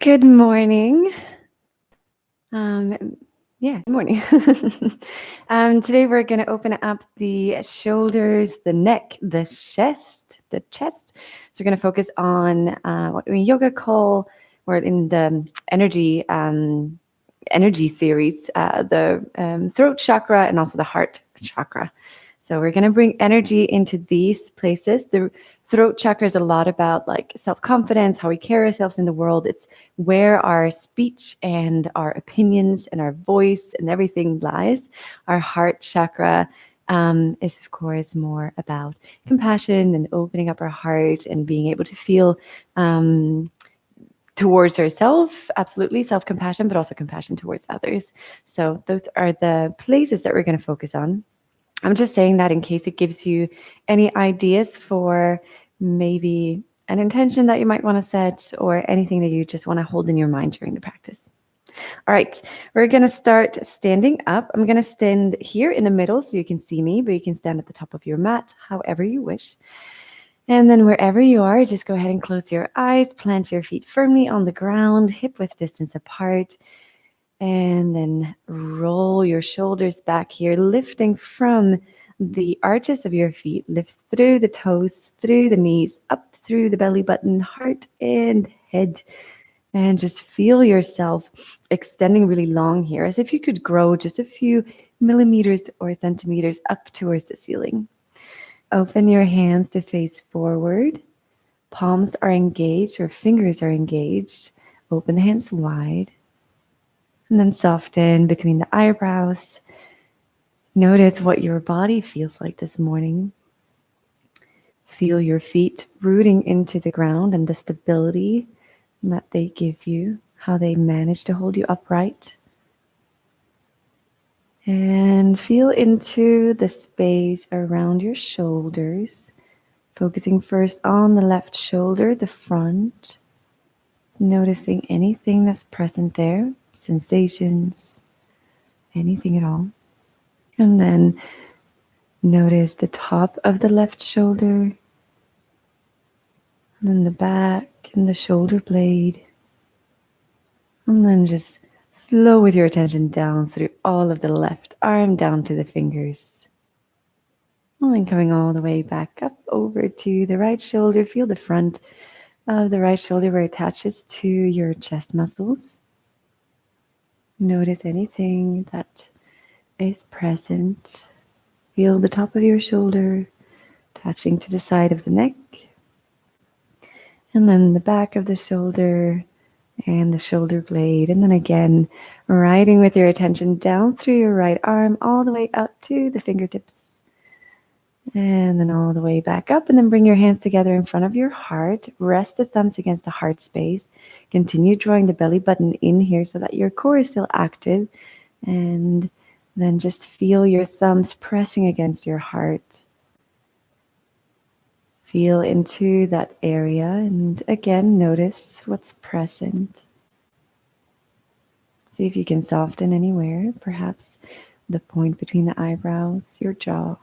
Good morning. Good morning. Today we're going to open up the shoulders, the neck, the chest. So we're going to focus on what we yoga call, or in the energy theories, the throat chakra and also the heart chakra. So we're going to bring energy into these places. The throat chakra is a lot about like self-confidence, how we carry ourselves in the world. It's where our speech and our opinions and our voice and everything lies. Our heart chakra is, of course, more about compassion and opening up our heart and being able to feel towards ourselves, absolutely self-compassion, but also compassion towards others. So those are the places that we're going to focus on. I'm just saying that in case it gives you any ideas for maybe an intention that you might want to set or anything that you just want to hold in your mind during the practice. All right, we're going to start standing up. I'm going to stand here in the middle so you can see me, but you can stand at the top of your mat, however you wish. And then wherever you are, just go ahead and close your eyes, plant your feet firmly on the ground, hip-width distance apart. And then roll your shoulders back here, lifting from the arches of your feet. Lift through the toes, through the knees, up through the belly button, heart and head. And just feel yourself extending really long here, as if you could grow just a few millimeters or centimeters up towards the ceiling. Open your hands to face forward. Palms are engaged or fingers are engaged. Open the hands wide. And then soften between the eyebrows. Notice what your body feels like this morning. Feel your feet rooting into the ground and the stability that they give you, how they manage to hold you upright. And feel into the space around your shoulders, focusing first on the left shoulder, the front. Noticing anything that's present there, sensations, anything at all. And then notice the top of the left shoulder, and then the back and the shoulder blade. And then just flow with your attention down through all of the left arm, down to the fingers. And then coming all the way back up over to the right shoulder. Feel the front of the right shoulder where it attaches to your chest muscles. Notice anything that is present. Feel the top of your shoulder attaching to the side of the neck. And then the back of the shoulder and the shoulder blade. And then again, riding with your attention down through your right arm, all the way up to the fingertips. And then all the way back up. And then bring your hands together in front of your heart. Rest the thumbs against the heart space. Continue drawing the belly button in here so that your core is still active. And then just feel your thumbs pressing against your heart. Feel into that area. And again, notice what's present. See if you can soften anywhere. Perhaps the point between the eyebrows, your jaw.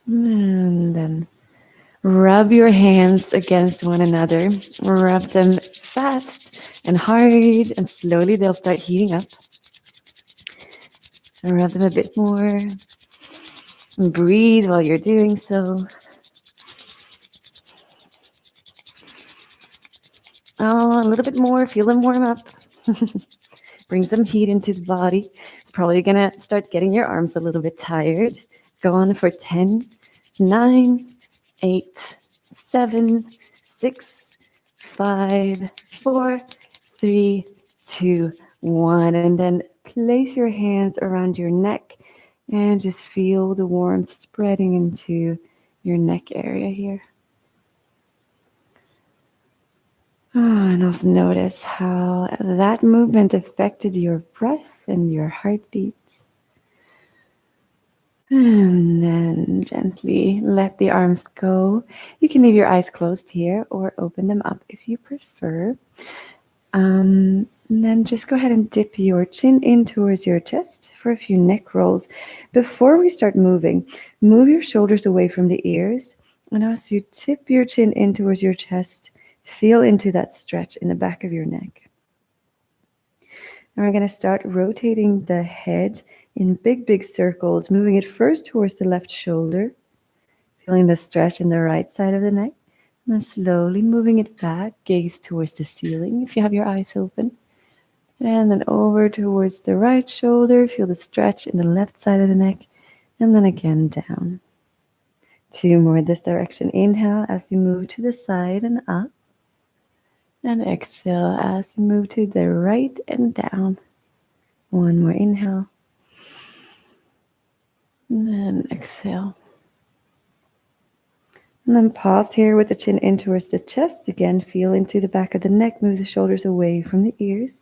And then rub your hands against one another. Rub them fast and hard, and slowly they'll start heating up. And rub them a bit more. And breathe while you're doing so. Oh, a little bit more. Feel them warm up. Bring some heat into the body. It's probably going to start getting your arms a little bit tired. Go on for 10, 9, 8, 7, 6, 5, 4, 3, 2, 1. And then place your hands around your neck and just feel the warmth spreading into your neck area here. And also notice how that movement affected your breath and your heartbeat. And then gently let the arms go. You can leave your eyes closed here or open them up if you prefer. And then just go ahead and dip your chin in towards your chest for a few neck rolls. Before we start moving, move your shoulders away from the ears And as you tip your chin in towards your chest, feel into that stretch in the back of your neck. And we're going to start rotating the head in big, big circles, moving it first towards the left shoulder, feeling the stretch in the right side of the neck, and then slowly moving it back, gaze towards the ceiling if you have your eyes open. And then over towards the right shoulder, feel the stretch in the left side of the neck, and then again down. 2 more this direction. Inhale as you move to the side and up. And exhale as you move to the right and down. 1 more inhale. And then exhale. And then pause here with the chin in towards the chest. Again, feel into the back of the neck. Move the shoulders away from the ears.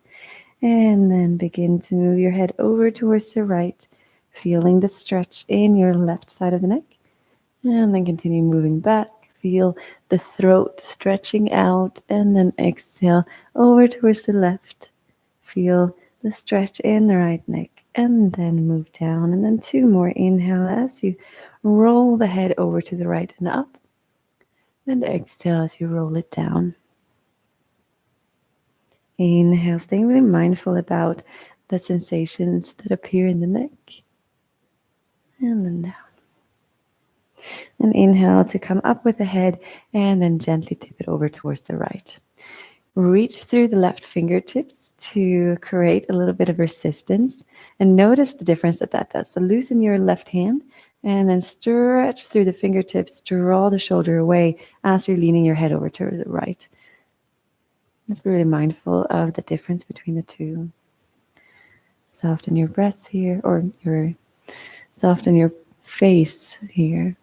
And then begin to move your head over towards the right, feeling the stretch in your left side of the neck. And then continue moving back. Feel the throat stretching out. And then exhale over towards the left. Feel the stretch in the right neck. And then move down. And then 2 more. Inhale as you roll the head over to the right and up. And exhale as you roll it down. Inhale, staying really mindful about the sensations that appear in the neck. And then down. And inhale to come up with the head and then gently tip it over towards the right. Reach through the left fingertips to create a little bit of resistance and notice the difference that does. So loosen your left hand and then stretch through the fingertips, draw the shoulder away as you're leaning your head over to the right. Just be really mindful of the difference between the two. Soften your breath here, or soften your face here.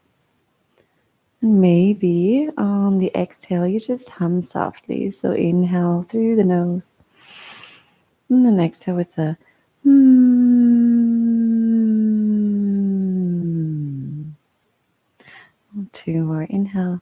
And maybe on the exhale, you just hum softly. So inhale through the nose. And then exhale with the 2 more. Inhale.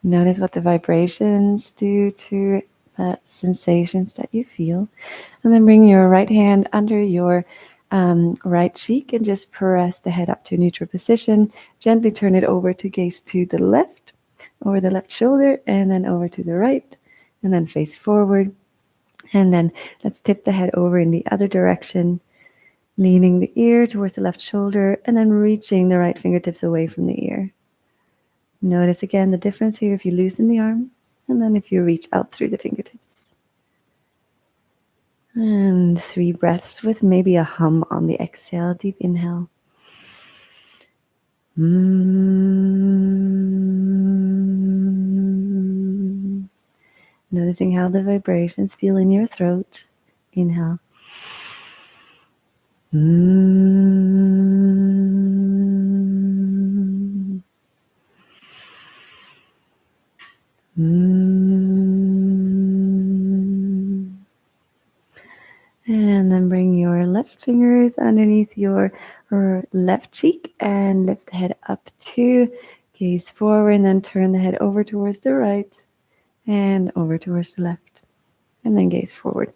Notice what the vibrations do to the sensations that you feel. And then bring your right hand under your right cheek and just press the head up to a neutral position. Gently turn it over to gaze to the left, over the left shoulder, and then over to the right, and then face forward. And then let's tip the head over in the other direction, leaning the ear towards the left shoulder, and then reaching the right fingertips away from the ear. Notice again the difference here if you loosen the arm, and then if you reach out through the fingertips. And 3 breaths with maybe a hum on the exhale. Deep inhale. Noticing how the vibrations feel in your throat. Inhale. And then bring your left fingers underneath your left cheek and lift the head up to gaze forward, and then turn the head over towards the right and over towards the left, and then gaze forward.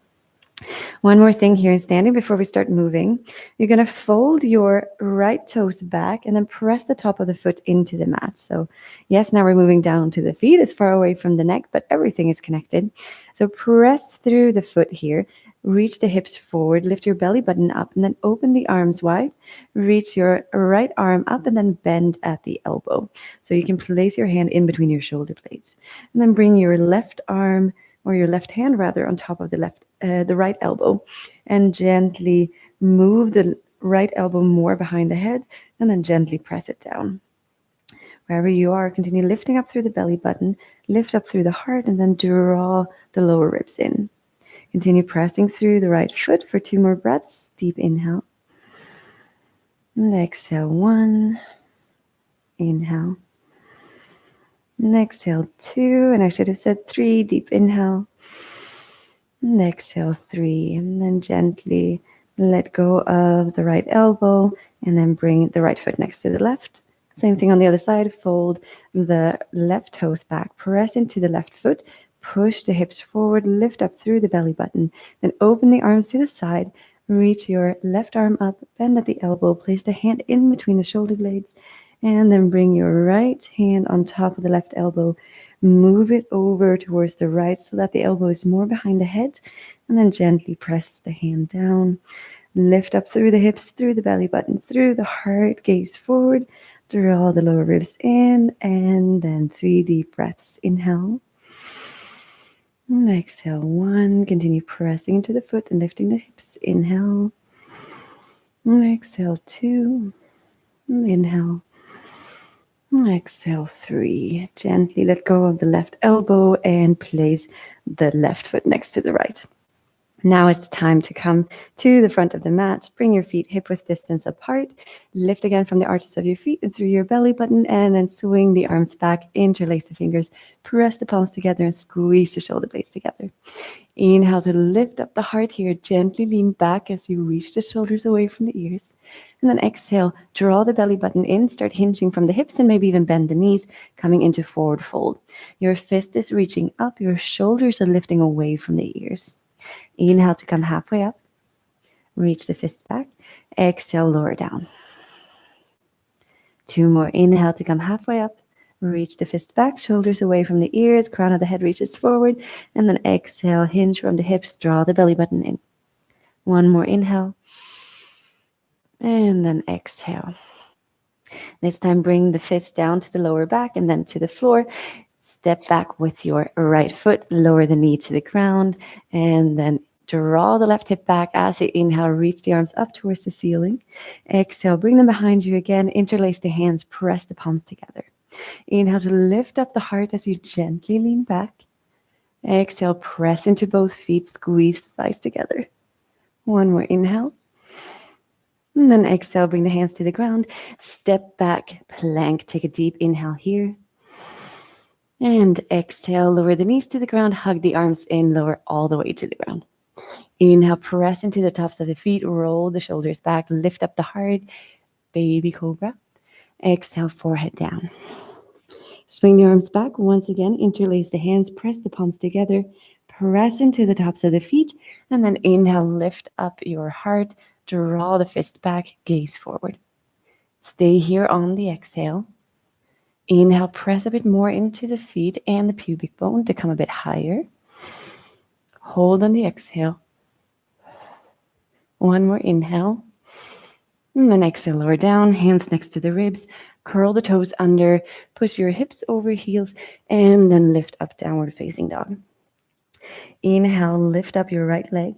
One more thing here in standing before we start moving. You're going to fold your right toes back and then press the top of the foot into the mat. So yes, now we're moving down to the feet as far away from the neck, but everything is connected. So press through the foot here. Reach the hips forward, lift your belly button up, and then open the arms wide. Reach your right arm up and then bend at the elbow. So you can place your hand in between your shoulder blades. And then bring your left arm, or your left hand rather, on top of the right elbow, and gently move the right elbow more behind the head, and then gently press it down. Wherever you are, continue lifting up through the belly button, lift up through the heart, and then draw the lower ribs in. Continue pressing through the right foot for 2 more breaths. Deep inhale. And exhale 1. Inhale. And exhale 2. And I should have said 3. Deep inhale. And exhale 3. And then gently let go of the right elbow. And then bring the right foot next to the left. Same thing on the other side. Fold the left toes back, press into the left foot, push the hips forward, lift up through the belly button, then open the arms to the side, reach your left arm up, bend at the elbow, place the hand in between the shoulder blades, and then bring your right hand on top of the left elbow. Move it over towards the right so that the elbow is more behind the head, and then gently press the hand down. Lift up through the hips, through the belly button, through the heart, gaze forward, draw the lower ribs in, and then 3 deep breaths. Inhale. And exhale, 1. Continue pressing into the foot and lifting the hips. Inhale. And exhale, 2. And inhale. And exhale, 3. Gently let go of the left elbow and place the left foot next to the right. Now it's time to come to the front of the mat. Bring your feet hip-width distance apart. Lift again from the arches of your feet and through your belly button, and then swing the arms back, interlace the fingers, press the palms together, and squeeze the shoulder blades together. Inhale to lift up the heart here. Gently lean back as you reach the shoulders away from the ears. And then exhale, draw the belly button in, start hinging from the hips, and maybe even bend the knees, coming into forward fold. Your fist is reaching up, your shoulders are lifting away from the ears. Inhale to come halfway up. Reach the fist back. Exhale, lower down. 2 more. Inhale to come halfway up. Reach the fist back, shoulders away from the ears, crown of the head reaches forward, and then exhale, hinge from the hips, draw the belly button in. 1 more inhale. And then exhale. This time, bring the fist down to the lower back and then to the floor. Step back with your right foot, lower the knee to the ground, and then draw the left hip back as you inhale, reach the arms up towards the ceiling. Exhale, bring them behind you again, interlace the hands, press the palms together. Inhale to lift up the heart as you gently lean back. Exhale, press into both feet, squeeze the thighs together. 1 more inhale. And then exhale, bring the hands to the ground. Step back, plank, take a deep inhale here. And exhale, lower the knees to the ground, hug the arms in, lower all the way to the ground. Inhale, press into the tops of the feet, roll the shoulders back, lift up the heart, baby cobra. Exhale, forehead down. Swing the arms back. Once again, interlace the hands, press the palms together, press into the tops of the feet, and then inhale, lift up your heart, draw the fist back, gaze forward. Stay here on the exhale. Inhale, press a bit more into the feet and the pubic bone to come a bit higher. Hold on the exhale. 1 more inhale. And then exhale, lower down, hands next to the ribs. Curl the toes under, push your hips over heels, and then lift up, downward facing dog. Inhale, lift up your right leg.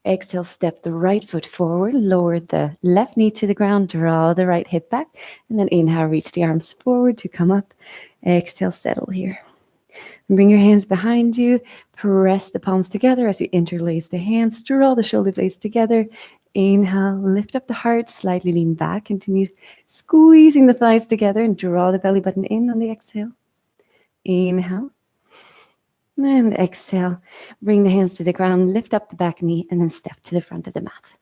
Exhale, step the right foot forward, lower the left knee to the ground, draw the right hip back, and then inhale, reach the arms forward to come up. Exhale, settle here. Bring your hands behind you, press the palms together as you interlace the hands, draw the shoulder blades together. Inhale, lift up the heart, slightly lean back, continue squeezing the thighs together and draw the belly button in on the exhale. Inhale. And exhale, bring the hands to the ground, lift up the back knee, and then step to the front of the mat.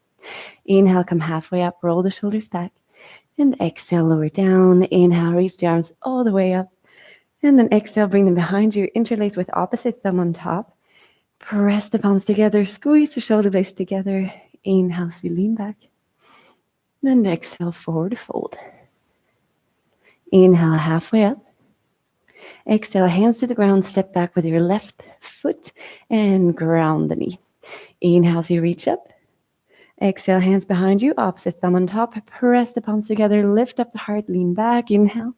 Inhale, come halfway up, roll the shoulders back, and exhale, lower down. Inhale, reach the arms all the way up, and then exhale, bring them behind you, interlace with opposite thumb on top. Press the palms together, squeeze the shoulder blades together. Inhale, so you lean back. Then exhale, forward fold. Inhale, halfway up. Exhale, hands to the ground, step back with your left foot and ground the knee. Inhale, so you reach up. Exhale, hands behind you, opposite thumb on top. Press the palms together, lift up the heart, lean back. Inhale.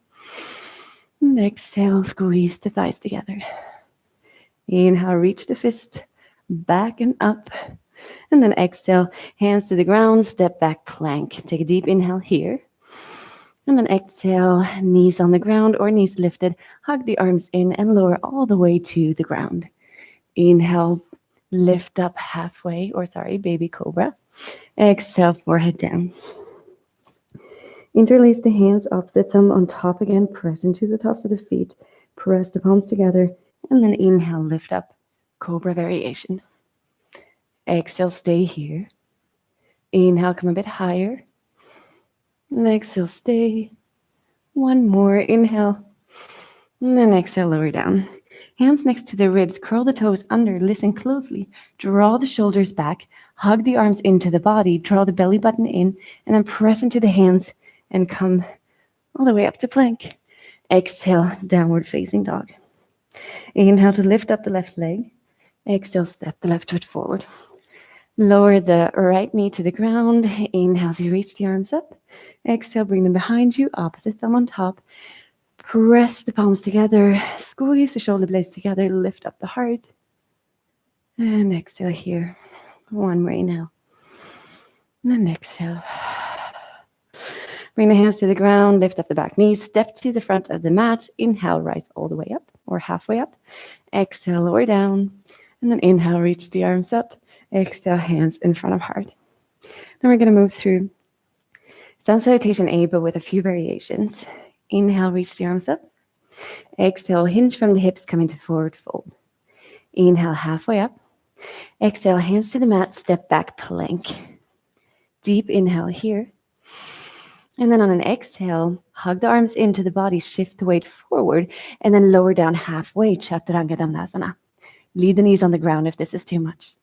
And exhale, squeeze the thighs together. Inhale, reach the fist back and up. And then exhale, hands to the ground, step back, plank. Take a deep inhale here. And then exhale, knees on the ground or knees lifted. Hug the arms in and lower all the way to the ground. Inhale, lift up halfway, baby cobra. Exhale, forehead down. Interlace the hands, opposite thumb on top again. Press into the tops of the feet. Press the palms together. And then inhale, lift up, cobra variation. Exhale, stay here. Inhale, come a bit higher. And exhale, stay. One more, inhale. And then exhale, lower down. Hands next to the ribs, curl the toes under, listen closely. Draw the shoulders back, hug the arms into the body, draw the belly button in, and then press into the hands and come all the way up to plank. Exhale, downward facing dog. Inhale to lift up the left leg. Exhale, step the left foot forward. Lower the right knee to the ground. Inhale as you reach the arms up. Exhale, bring them behind you, opposite thumb on top. Press the palms together, squeeze the shoulder blades together, lift up the heart. And exhale here. One more inhale. And then exhale. Bring the hands to the ground, lift up the back knees, step to the front of the mat. Inhale, rise all the way up or halfway up. Exhale, lower down. And then inhale, reach the arms up. Exhale, hands in front of heart. Then we're going to move through sun salutation A, but with a few variations. Inhale, reach the arms up. Exhale, hinge from the hips, come into forward fold. Inhale, halfway up. Exhale, hands to the mat, step back, plank. Deep inhale here. And then on an exhale, hug the arms into the body, shift the weight forward, and then lower down halfway, Chaturanga Dandasana. Leave the knees on the ground if this is too much.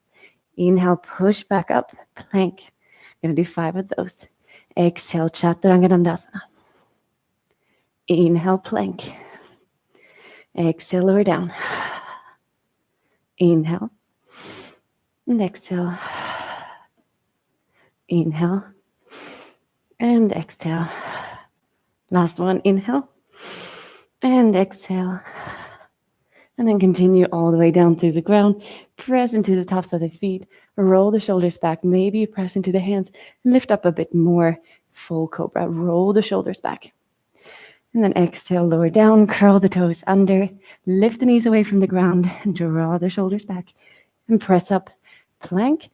Inhale, push back up, plank. I'm going to do 5 of those. Exhale, Chaturanga Dandasana. Inhale, plank. Exhale, lower down. Inhale. And exhale. Inhale. And exhale. Last one, inhale. And exhale. And then continue all the way down through the ground. Press into the tops of the feet. Roll the shoulders back. Maybe press into the hands. Lift up a bit more. Full cobra. Roll the shoulders back. And then exhale, lower down. Curl the toes under. Lift the knees away from the ground. Draw the shoulders back. And press up. Plank.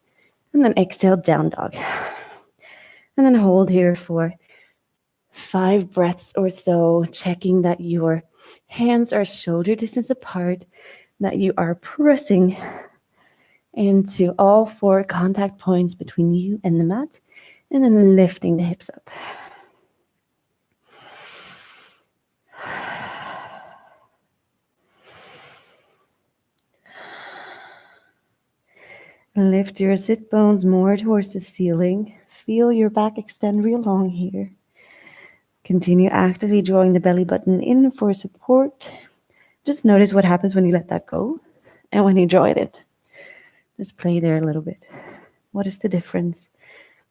And then exhale, down dog. And then hold here for 5 breaths or so, checking that your hands are shoulder distance apart, that you are pressing into all 4 contact points between you and the mat, and then lifting the hips up. Lift your sit bones more towards the ceiling. Feel your back extend real long here. Continue actively drawing the belly button in for support. Just notice what happens when you let that go and when you draw it. Just play there a little bit. What is the difference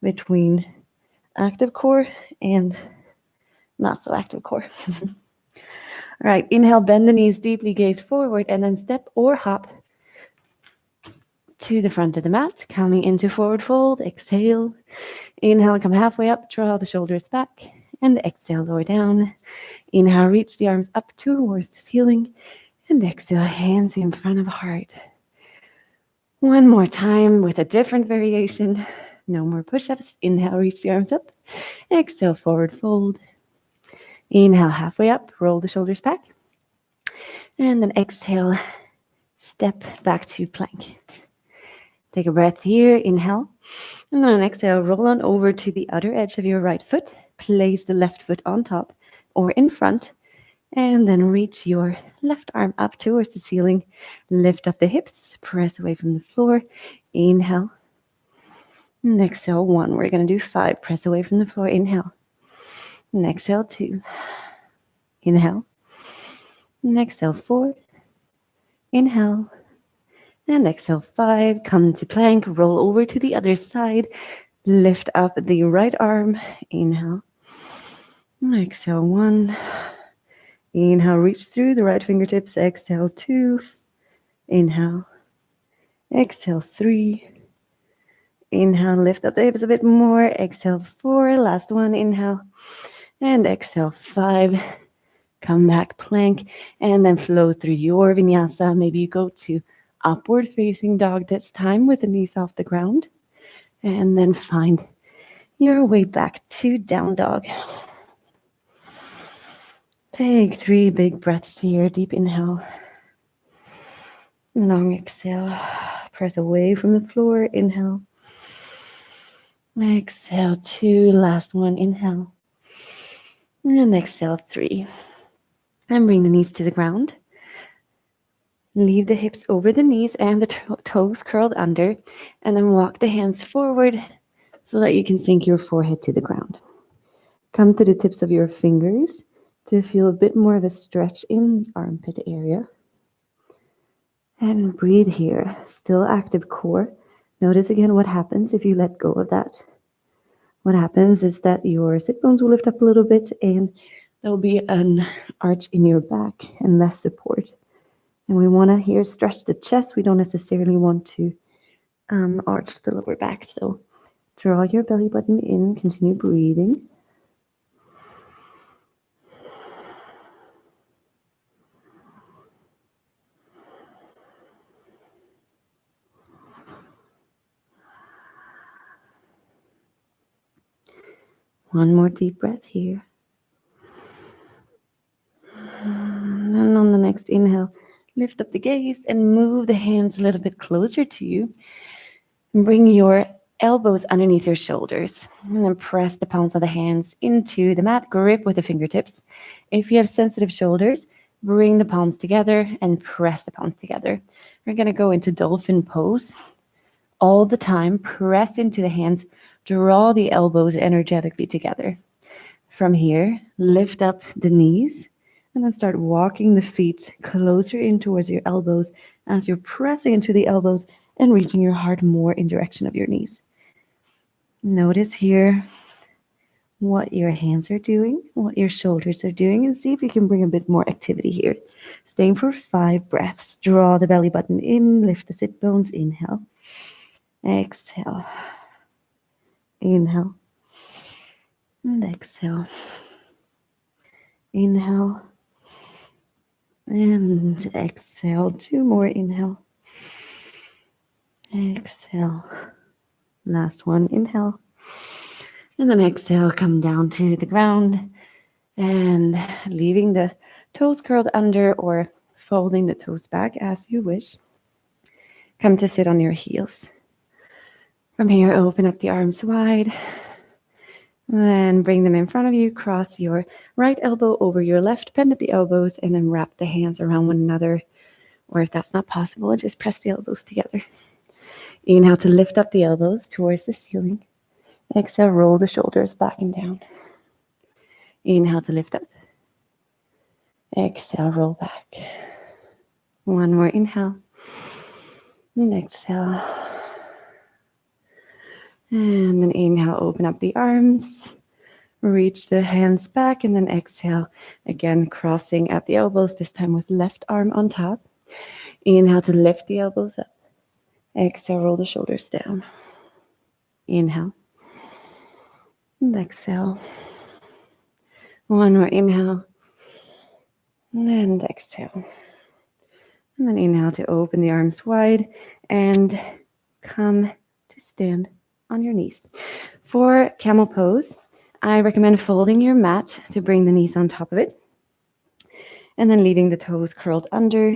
between active core and not so active core? All right, inhale, bend the knees deeply, gaze forward, and then step or hop to the front of the mat, coming into forward fold. Exhale. Inhale, come halfway up, draw the shoulders back, and exhale, lower down. Inhale, reach the arms up towards the ceiling, and exhale, hands in front of heart. One more time with a different variation. No more push-ups. Inhale, reach the arms up. Exhale, forward fold. Inhale, halfway up, roll the shoulders back. And then exhale, step back to plank. Take a breath here, inhale. And then on exhale, roll on over to the outer edge of your right foot. Place the left foot on top or in front. And then reach your left arm up towards the ceiling. Lift up the hips, press away from the floor. Inhale. And exhale, 1. We're going to do 5. Press away from the floor. Inhale. And exhale, 2. Inhale. And exhale, 4. Inhale. And exhale, 5. Come to plank. Roll over to the other side. Lift up the right arm. Inhale. And exhale, 1. Inhale, reach through the right fingertips. Exhale, 2. Inhale. Exhale, 3. Inhale, lift up the hips a bit more. Exhale, 4. Last one, inhale. And exhale, 5. Come back, plank. And then flow through your vinyasa. Maybe you go to upward facing dog this time with the knees off the ground. And then find your way back to down dog. Take 3 big breaths here. Deep inhale. Long exhale. Press away from the floor. Inhale. Exhale, 2. Last one. Inhale. And exhale, 3. And bring the knees to the ground. Leave the hips over the knees and the toes curled under. And then walk the hands forward so that you can sink your forehead to the ground. Come to the tips of your fingers to feel a bit more of a stretch in the armpit area. And breathe here. Still active core. Notice again what happens if you let go of that. What happens is that your sit bones will lift up a little bit and there'll be an arch in your back and less support. And we want to here stretch the chest. We don't necessarily want to arch the lower back. So draw your belly button in, continue breathing. One more deep breath here. And on the next inhale, lift up the gaze and move the hands a little bit closer to you. And bring your elbows underneath your shoulders. And then press the palms of the hands into the mat. Grip with the fingertips. If you have sensitive shoulders, bring the palms together and press the palms together. We're going to go into dolphin pose. All the time, press into the hands. Draw the elbows energetically together. From here, lift up the knees. And then start walking the feet closer in towards your elbows as you're pressing into the elbows and reaching your heart more in direction of your knees. Notice here what your hands are doing, what your shoulders are doing, and see if you can bring a bit more activity here. Staying for 5 breaths. Draw the belly button in, lift the sit bones, inhale. Exhale. Inhale. And exhale. Inhale. And exhale. 2 more. Inhale. Exhale. Last one. Inhale. And then exhale. Come down to the ground. And leaving the toes curled under or folding the toes back as you wish. Come to sit on your heels. From here, open up the arms wide. Then bring them in front of you. Cross your right elbow over your left, bend at the elbows, and then wrap the hands around one another. Or if that's not possible, just press the elbows together. Inhale to lift up the elbows towards the ceiling. Exhale, roll the shoulders back and down. Inhale to lift up. Exhale, roll back. One more inhale. And exhale. And then inhale, open up the arms. Reach the hands back and then exhale. Again, crossing at the elbows, this time with left arm on top. Inhale to lift the elbows up. Exhale, roll the shoulders down. Inhale. And exhale. One more inhale. And exhale. And then inhale to open the arms wide and come to stand on your knees. For camel pose, I recommend folding your mat to bring the knees on top of it. And then leaving the toes curled under.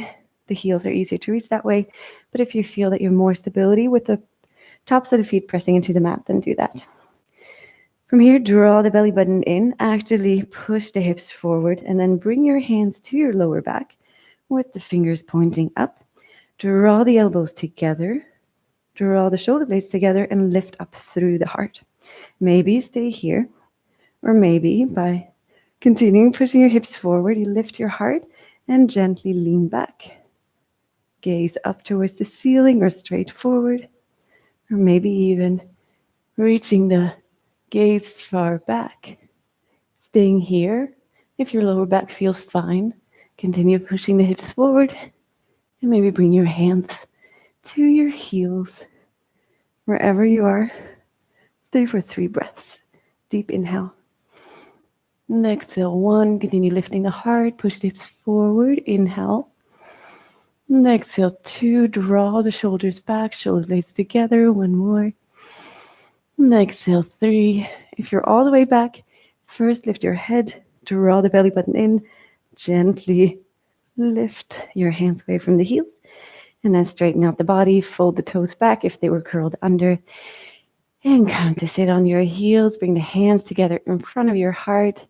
The heels are easier to reach that way. But if you feel that you have more stability with the tops of the feet pressing into the mat, then do that. From here, draw the belly button in. Actively push the hips forward. And then bring your hands to your lower back with the fingers pointing up. Draw the elbows together. Draw the shoulder blades together and lift up through the heart. Maybe stay here. Or maybe by continuing pushing your hips forward, you lift your heart and gently lean back. Gaze up towards the ceiling or straight forward. Or maybe even reaching the gaze far back. Staying here. If your lower back feels fine, continue pushing the hips forward. And maybe bring your hands to your heels. Wherever you are, stay for 3 breaths. Deep inhale. And exhale, 1. Continue lifting the heart. Push the hips forward. Inhale. And exhale, 2. Draw the shoulders back. Shoulder blades together. 1 more. And exhale, 3. If you're all the way back, first lift your head. Draw the belly button in. Gently lift your hands away from the heels. And then straighten out the body. Fold the toes back if they were curled under. And come to sit on your heels. Bring the hands together in front of your heart.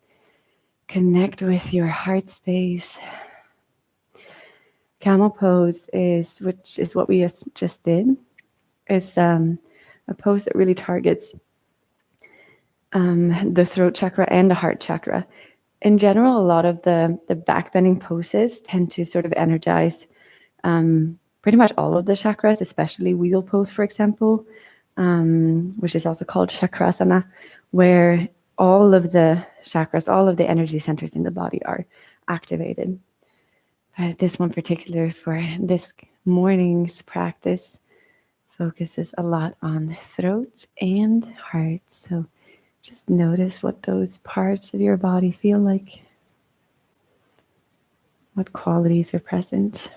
Connect with your heart space. Camel pose which is what we just did, is a pose that really targets the throat chakra and the heart chakra. In general, a lot of the backbending poses tend to sort of energize pretty much all of the chakras, especially wheel pose, for example, which is also called chakrasana, where all of the chakras, all of the energy centers in the body are activated. But this one particular for this morning's practice focuses a lot on throat and heart. So just notice what those parts of your body feel like, what qualities are present.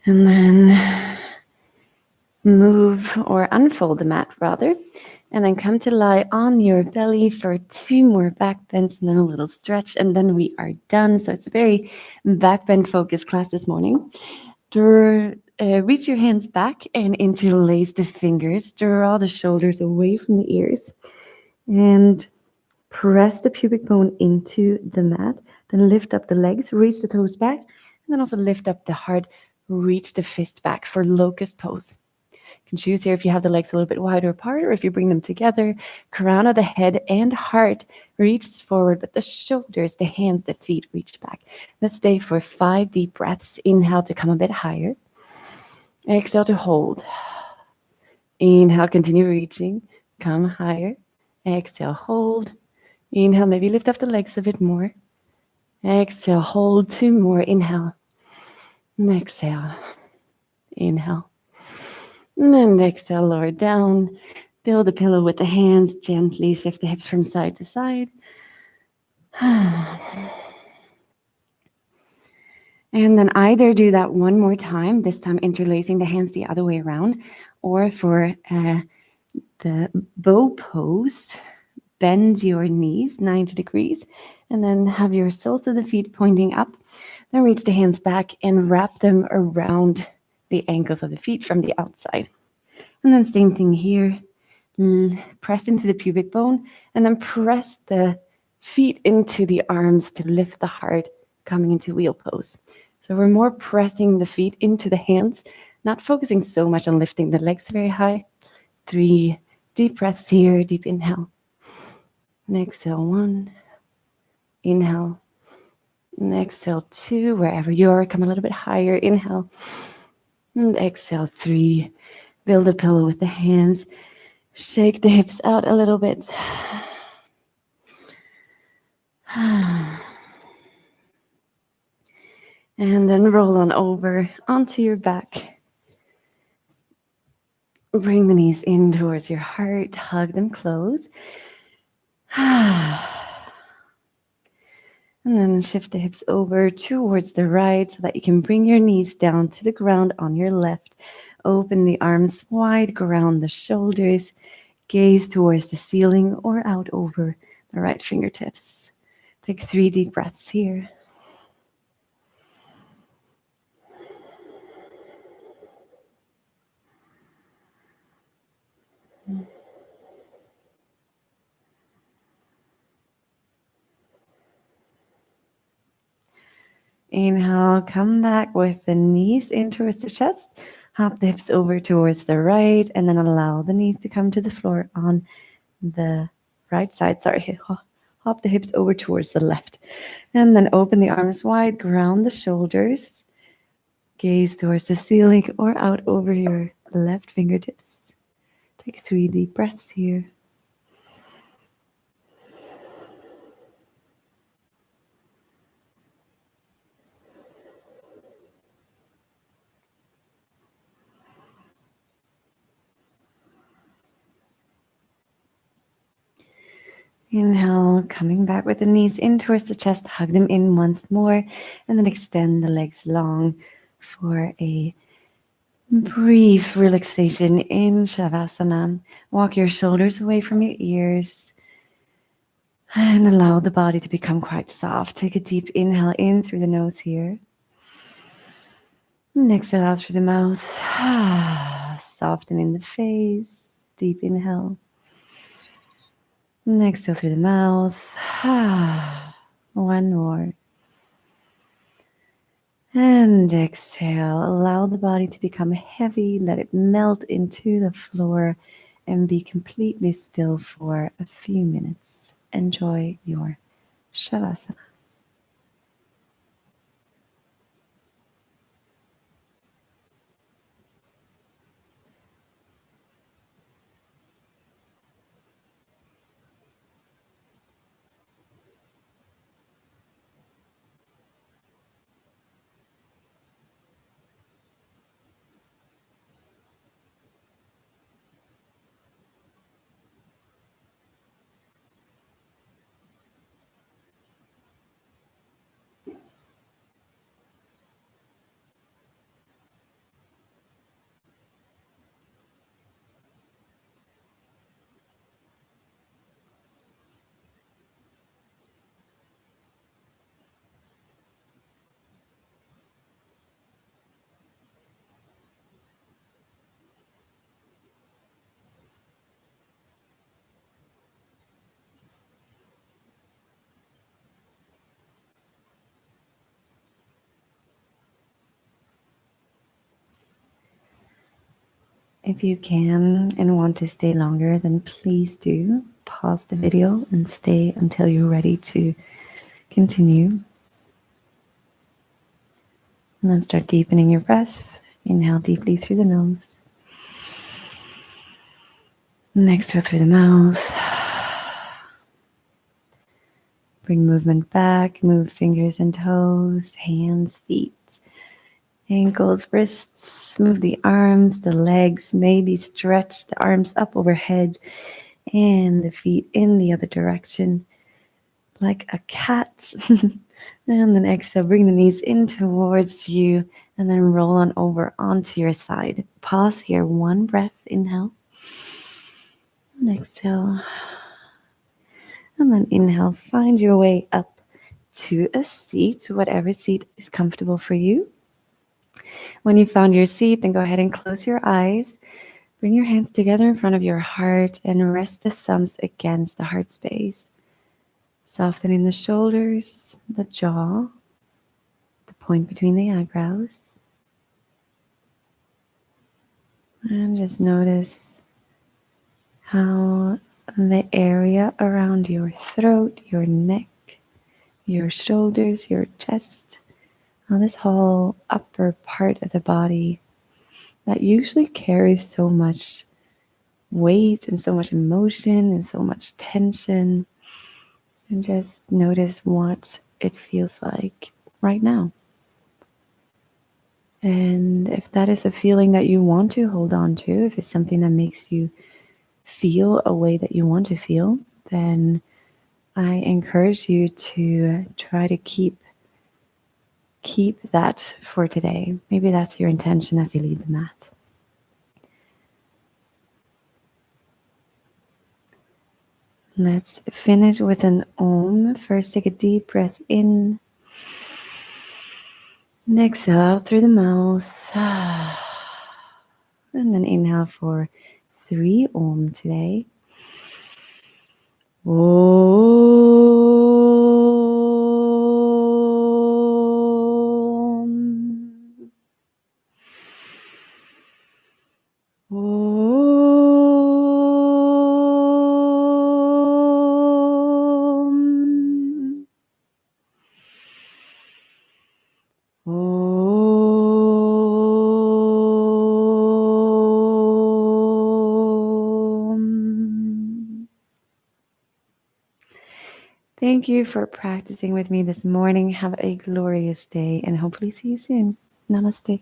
And then move or unfold the mat rather, and then come to lie on your belly for 2 more back bends and then a little stretch, and then we are done. So it's a very back bend focused class this morning. Reach your hands back and interlace the fingers. Draw the shoulders away from the ears and press the pubic bone into the mat. Then lift up the legs, reach the toes back, and then also lift up the heart, reach the fist back for locust pose. You can choose here if you have the legs a little bit wider apart or if you bring them together. Crown of the head and heart reaches forward, but the shoulders, the hands, the feet reach back. Let's stay for 5 deep breaths. Inhale to come a bit higher. Exhale to hold. Inhale, continue reaching. Come higher. Exhale, hold. Inhale, maybe lift up the legs a bit more. Exhale, hold 2 more. Inhale. And exhale. Inhale. And then exhale, lower down. Build a pillow with the hands. Gently shift the hips from side to side. And then either do that 1 more time, this time interlacing the hands the other way around, or for the bow pose, bend your knees 90 degrees, and then have your soles of the feet pointing up. Then reach the hands back and wrap them around the ankles of the feet from the outside. And then same thing here, press into the pubic bone, and then press the feet into the arms to lift the heart, coming into wheel pose. So we're more pressing the feet into the hands, not focusing so much on lifting the legs very high. 3 deep breaths here, deep inhale. And exhale, 1. Inhale. And exhale, 2. Wherever you are, come a little bit higher. Inhale. And exhale, 3. Build a pillow with the hands. Shake the hips out a little bit. And then roll on over onto your back. Bring the knees in towards your heart. Hug them close. And then shift the hips over towards the right so that you can bring your knees down to the ground on your left. Open the arms wide, ground the shoulders. Gaze towards the ceiling or out over the right fingertips. Take 3 deep breaths here. Inhale, come back with the knees in towards the chest. Hop the hips over towards the right, and then allow the knees to come to the floor on the right side. Sorry, hop the hips over towards the left. And then open the arms wide, ground the shoulders. Gaze towards the ceiling or out over your left fingertips. Take 3 deep breaths here. Inhale, coming back with the knees in towards the chest, hug them in once more, and then extend the legs long for a brief relaxation in Shavasana. Walk your shoulders away from your ears and allow the body to become quite soft. Take a deep inhale in through the nose here. And exhale out through the mouth. Soften in the face. Deep inhale. And exhale through the mouth. One more. And exhale. Allow the body to become heavy. Let it melt into the floor and be completely still for a few minutes. Enjoy your Shavasana. If you can and want to stay longer, then please do pause the video and stay until you're ready to continue. And then start deepening your breath. Inhale deeply through the nose. And exhale through the mouth. Bring movement back. Move fingers and toes, hands, feet, ankles, wrists. Move the arms, the legs. Maybe stretch the arms up overhead and the feet in the other direction like a cat. And then exhale, bring the knees in towards you and then roll on over onto your side. Pause here, one breath, inhale. And exhale. And then inhale, find your way up to a seat, whatever seat is comfortable for you. When you found your seat, then go ahead and close your eyes. Bring your hands together in front of your heart and rest the thumbs against the heart space. Softening the shoulders, the jaw, the point between the eyebrows. And just notice how the area around your throat, your neck, your shoulders, your chest, how this whole upper part of the body that usually carries so much weight and so much emotion and so much tension. And just notice what it feels like right now. And if that is a feeling that you want to hold on to, if it's something that makes you feel a way that you want to feel, then I encourage you to try to keep that for today. Maybe that's your intention as you leave the mat. Let's finish with an Om. First, take a deep breath in. And exhale out through the mouth. And then inhale for 3 Om today. Om. Om. Om. Thank you for practicing with me this morning. Have a glorious day and hopefully see you soon. Namaste.